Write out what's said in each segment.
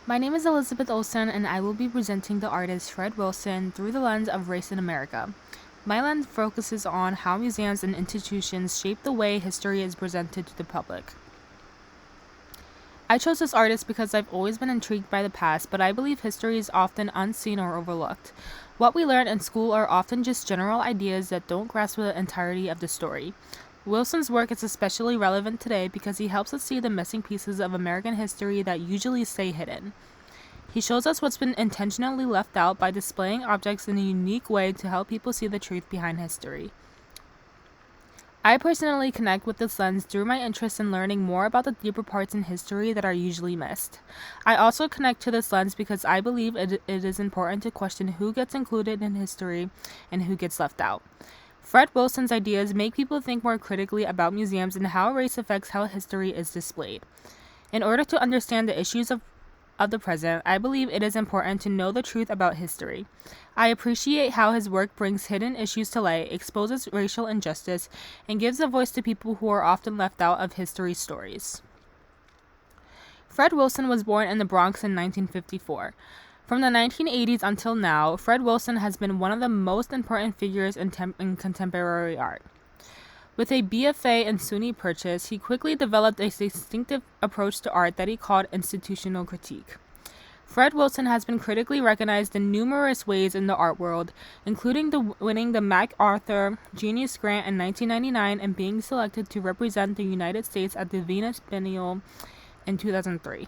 My name is Elizabeth Olsen, and I will be presenting the artist Fred Wilson through the lens of race in America. My lens focuses on how museums and institutions shape the way history is presented to the public. I chose this artist because I've always been intrigued by the past, but I believe history is often unseen or overlooked. What we learn in school are often just general ideas that don't grasp the entirety of the story. Wilson's work is especially relevant today because he helps us see the missing pieces of American history that usually stay hidden. He shows us what's been intentionally left out by displaying objects in a unique way to help people see the truth behind history. I personally connect with this lens through my interest in learning more about the deeper parts in history that are usually missed. I also connect to this lens because I believe it is important to question who gets included in history and who gets left out. Fred Wilson's ideas make people think more critically about museums and how race affects how history is displayed. In order to understand the issues of the present, I believe it is important to know the truth about history. I appreciate how his work brings hidden issues to light, exposes racial injustice, and gives a voice to people who are often left out of history's stories. Fred Wilson was born in the Bronx in 1954. From the 1980s until now, Fred Wilson has been one of the most important figures in contemporary art. With a BFA in SUNY Purchase, he quickly developed a distinctive approach to art that he called institutional critique. Fred Wilson has been critically recognized in numerous ways in the art world, including winning the MacArthur Genius Grant in 1999 and being selected to represent the United States at the Venus Biennial in 2003.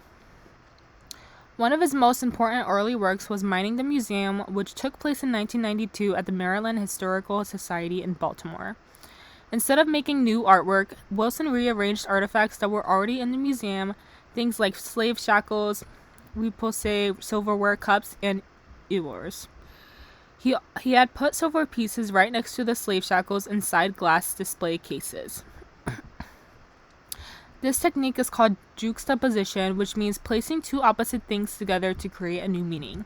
One of his most important early works was Mining the Museum, which took place in 1992 at the Maryland Historical Society in Baltimore. Instead of making new artwork, Wilson rearranged artifacts that were already in the museum, things like slave shackles, repoussé silverware cups, and ewers. He had put silver pieces right next to the slave shackles inside glass display cases. This technique is called juxtaposition, which means placing two opposite things together to create a new meaning.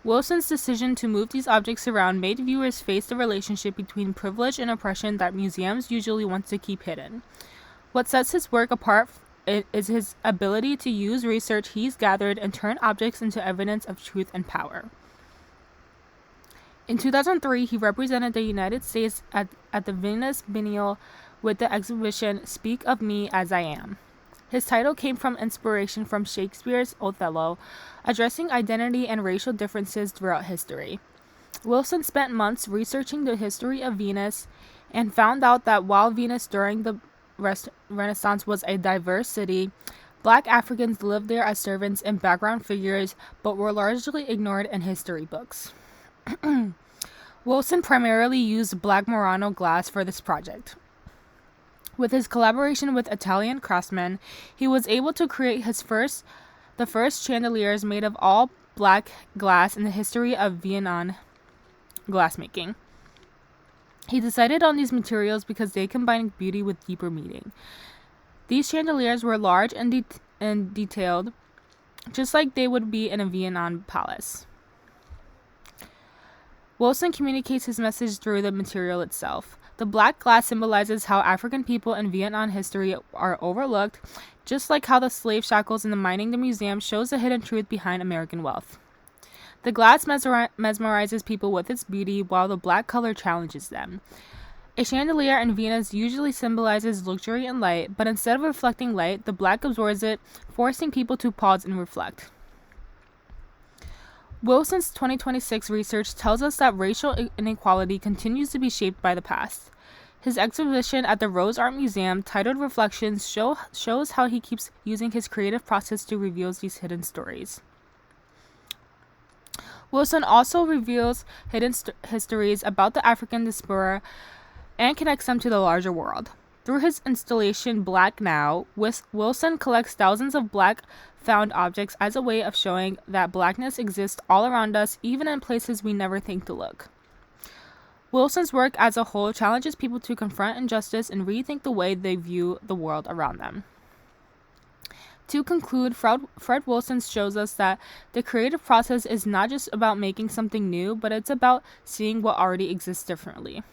Wilson's decision to move these objects around made viewers face the relationship between privilege and oppression that museums usually want to keep hidden. What sets his work apart is his ability to use research he's gathered and turn objects into evidence of truth and power. In 2003, he represented the United States at the Venus Biennial with the exhibition Speak of Me as I Am. His title came from inspiration from Shakespeare's Othello, addressing identity and racial differences throughout history. Wilson spent months researching the history of Venus and found out that while Venus during the Renaissance was a diverse city, Black Africans lived there as servants and background figures, but were largely ignored in history books. Wilson primarily used black Murano glass for this project. With his collaboration with Italian craftsmen, he was able to create the first chandeliers made of all black glass in the history of Vienna glassmaking. He decided on these materials because they combined beauty with deeper meaning. These chandeliers were large and detailed, just like they would be in a Vienna palace. Wilson communicates his message through the material itself. The black glass symbolizes how African people in Vietnam history are overlooked, just like how the slave shackles in the Mining the Museum shows the hidden truth behind American wealth. The glass mesmerizes people with its beauty, while the black color challenges them. A chandelier in Venus usually symbolizes luxury and light, but instead of reflecting light, the black absorbs it, forcing people to pause and reflect. Wilson's 2026 research tells us that racial inequality continues to be shaped by the past. His exhibition at the Rose Art Museum, titled Reflections, shows how he keeps using his creative process to reveal these hidden stories. Wilson also reveals hidden histories about the African diaspora and connects them to the larger world. Through his installation Black Now, Wilson collects thousands of black found objects as a way of showing that blackness exists all around us, even in places we never think to look. Wilson's work as a whole challenges people to confront injustice and rethink the way they view the world around them. To conclude, Fred Wilson shows us that the creative process is not just about making something new, but it's about seeing what already exists differently.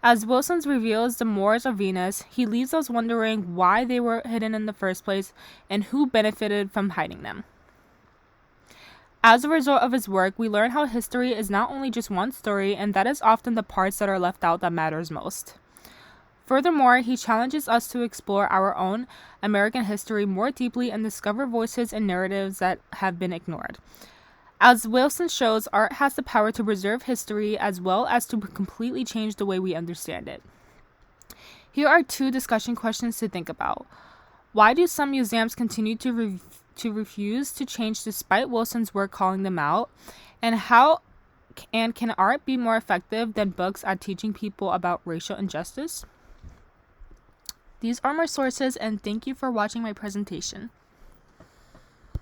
As Wilson reveals the Moors of Venus, he leaves us wondering why they were hidden in the first place and who benefited from hiding them. As a result of his work, we learn how history is not only just one story, and that is often the parts that are left out that matters most. Furthermore, he challenges us to explore our own American history more deeply and discover voices and narratives that have been ignored. As Wilson shows, art has the power to preserve history as well as to completely change the way we understand it. Here are 2 discussion questions to think about. Why do some museums continue to refuse to change despite Wilson's work calling them out? And can art be more effective than books at teaching people about racial injustice? These are my sources, and thank you for watching my presentation.